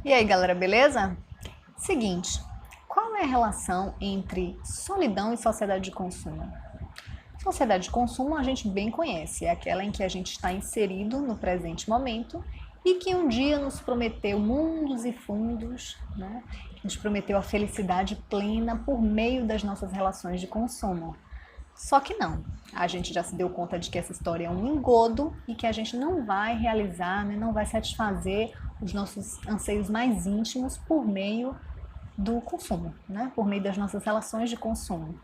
E aí, galera, beleza? Seguinte, qual é a relação entre solidão e sociedade de consumo? Sociedade de consumo a gente bem conhece, é aquela em que a gente está inserido no presente momento e que um dia nos prometeu mundos e fundos, né? Nos prometeu a felicidade plena por meio das nossas relações de consumo. Só que não. A gente já se deu conta de que essa história é um engodo e que a gente não vai realizar, né, não vai satisfazer os nossos anseios mais íntimos por meio do consumo, né, por meio das nossas relações de consumo.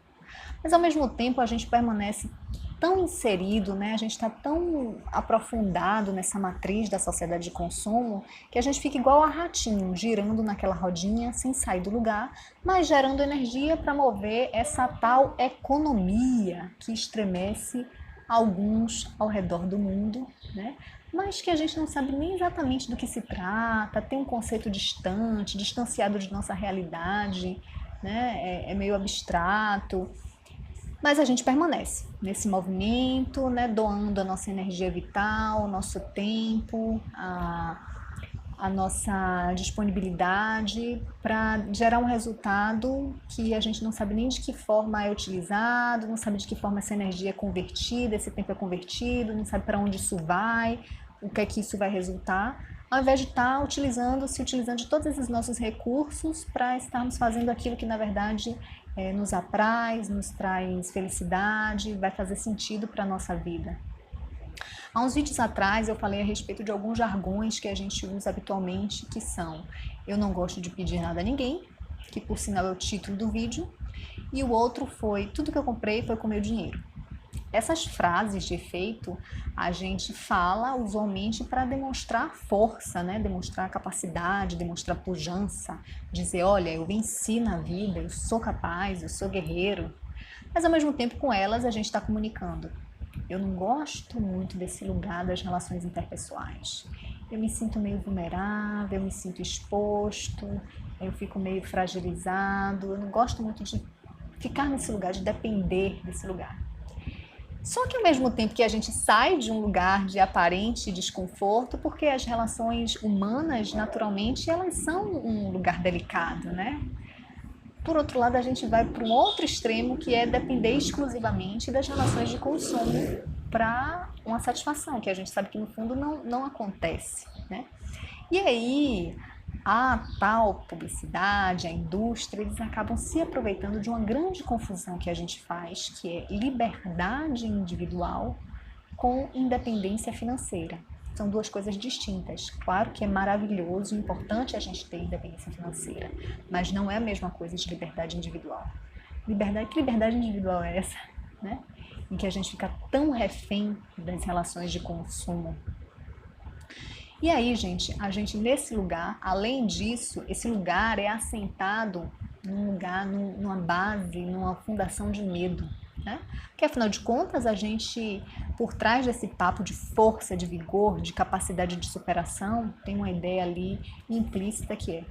Mas ao mesmo tempo a gente permanece tão inserido, né? A gente está tão aprofundado nessa matriz da sociedade de consumo que a gente fica igual a ratinho, girando naquela rodinha sem sair do lugar, mas gerando energia para mover essa tal economia que estremece alguns ao redor do mundo, né? Mas que a gente não sabe nem exatamente do que se trata, tem um conceito distante, distanciado de nossa realidade, né? É meio abstrato. Mas a gente permanece nesse movimento, né, doando a nossa energia vital, o nosso tempo, a nossa disponibilidade para gerar um resultado que a gente não sabe nem de que forma é utilizado, não sabe de que forma essa energia é convertida, esse tempo é convertido, não sabe para onde isso vai, o que é que isso vai resultar, ao invés de estar se utilizando de todos esses nossos recursos para estarmos fazendo aquilo que na verdade nos apraz, nos traz felicidade, vai fazer sentido para a nossa vida. Há uns vídeos atrás eu falei a respeito de alguns jargões que a gente usa habitualmente, que são: eu não gosto de pedir nada a ninguém, que por sinal é o título do vídeo, e o outro foi: tudo que eu comprei foi com meu dinheiro. Essas frases de efeito a gente fala usualmente para demonstrar força, né? Demonstrar capacidade, demonstrar pujança, dizer: olha, eu venci na vida, eu sou capaz, eu sou guerreiro. Mas ao mesmo tempo com elas a gente está comunicando: eu não gosto muito desse lugar das relações interpessoais. Eu me sinto meio vulnerável, eu me sinto exposto, eu fico meio fragilizado, eu não gosto muito de ficar nesse lugar, de depender desse lugar. Só que ao mesmo tempo que a gente sai de um lugar de aparente desconforto, porque as relações humanas, naturalmente, elas são um lugar delicado, né? Por outro lado, a gente vai para um outro extremo que é depender exclusivamente das relações de consumo para uma satisfação, que a gente sabe que no fundo não acontece, né? E aí, a tal publicidade, a indústria, eles acabam se aproveitando de uma grande confusão que a gente faz, que é liberdade individual com independência financeira. São duas coisas distintas. Claro que é maravilhoso e importante a gente ter independência financeira, mas não é a mesma coisa de liberdade individual. Que liberdade individual é essa, né? Em que a gente fica tão refém das relações de consumo. E aí, gente, a gente nesse lugar, além disso, esse lugar é assentado num lugar, numa base, numa fundação de medo, né? Porque afinal de contas, a gente, por trás desse papo de força, de vigor, de capacidade de superação, tem uma ideia ali implícita que é: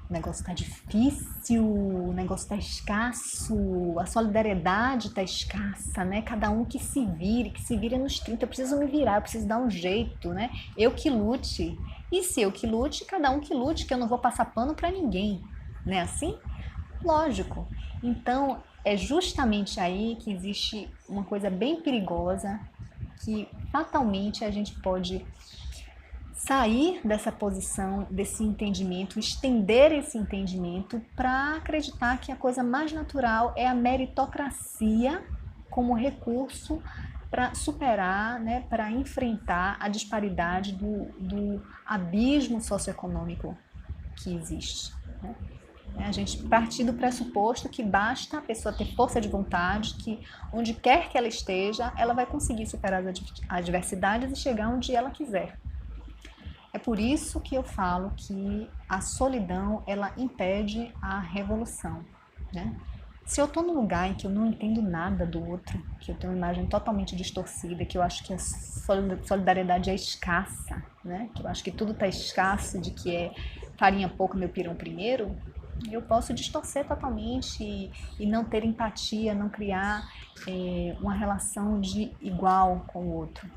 o negócio tá difícil, o negócio tá escasso, a solidariedade tá escassa, né? Cada um que se vire nos 30. Eu preciso me virar, eu preciso dar um jeito, né? Eu que lute. E se eu que lute, cada um que lute, que eu não vou passar pano pra ninguém, não é assim? Lógico. Então, é justamente aí que existe uma coisa bem perigosa que fatalmente a gente pode sair dessa posição, desse entendimento, estender esse entendimento para acreditar que a coisa mais natural é a meritocracia como recurso para superar, né, para enfrentar a disparidade do abismo socioeconômico que existe, né? A gente partir do pressuposto que basta a pessoa ter força de vontade, que onde quer que ela esteja, ela vai conseguir superar as adversidades e chegar onde ela quiser. É por isso que eu falo que a solidão ela impede a revolução, né? Se eu estou num lugar em que eu não entendo nada do outro, que eu tenho uma imagem totalmente distorcida, que eu acho que a solidariedade é escassa, né? Que eu acho que tudo está escasso, de que é farinha pouca, meu pirão primeiro, eu posso distorcer totalmente e não ter empatia, não criar uma relação de igual com o outro.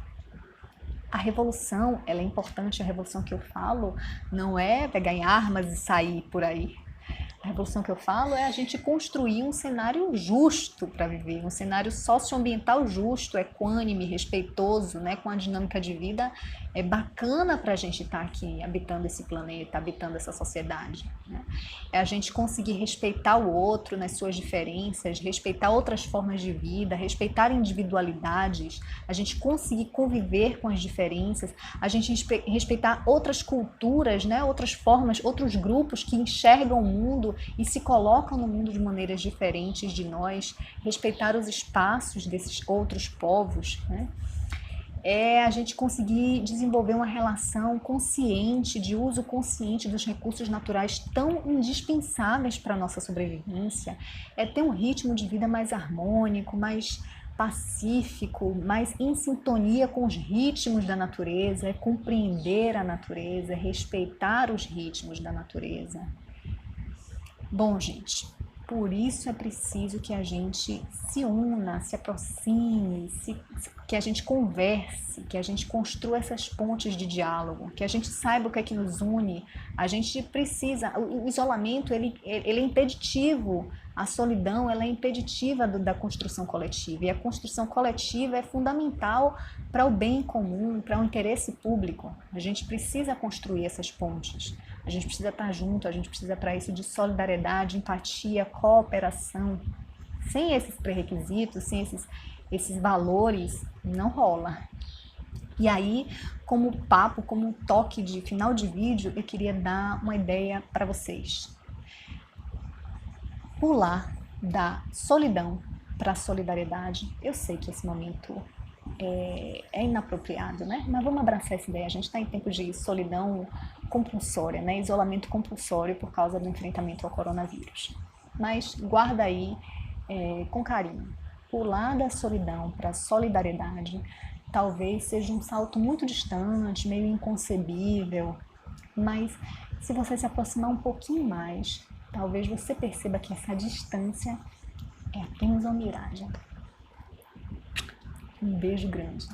A revolução, ela é importante, a revolução que eu falo não é pegar em armas e sair por aí. A revolução que eu falo é a gente construir um cenário justo para viver, um cenário socioambiental justo, equânime, respeitoso, né, com a dinâmica de vida bacana para a gente estar aqui habitando esse planeta, habitando essa sociedade. Né? É a gente conseguir respeitar o outro nas suas diferenças, respeitar outras formas de vida, respeitar individualidades, a gente conseguir conviver com as diferenças, a gente respeitar outras culturas, né, outras formas, outros grupos que enxergam o mundo e se colocam no mundo de maneiras diferentes de nós, respeitar os espaços desses outros povos, né? É a gente conseguir desenvolver uma relação consciente, de uso consciente dos recursos naturais tão indispensáveis para a nossa sobrevivência, é ter um ritmo de vida mais harmônico, mais pacífico, mais em sintonia com os ritmos da natureza, é compreender a natureza, é respeitar os ritmos da natureza. Bom, gente, por isso é preciso que a gente se una, se aproxime, que a gente converse, que a gente construa essas pontes de diálogo, que a gente saiba o que é que nos une. A gente precisa, o isolamento ele é impeditivo, a solidão ela é impeditiva da construção coletiva, e a construção coletiva é fundamental para o bem comum, para o interesse público. A gente precisa construir essas pontes. A gente precisa estar junto, a gente precisa para isso de solidariedade, empatia, cooperação. Sem esses pré-requisitos, sem esses valores, não rola. E aí, como papo, como um toque de final de vídeo, eu queria dar uma ideia para vocês. Pular da solidão para a solidariedade. Eu sei que esse momento é inapropriado, né? Mas vamos abraçar essa ideia. A gente está em tempo de solidão compulsória, né? Isolamento compulsório por causa do enfrentamento ao coronavírus. Mas guarda aí com carinho. Pular da solidão para a solidariedade talvez seja um salto muito distante, meio inconcebível, mas se você se aproximar um pouquinho mais, talvez você perceba que essa distância é apenas uma miragem. Um beijo grande.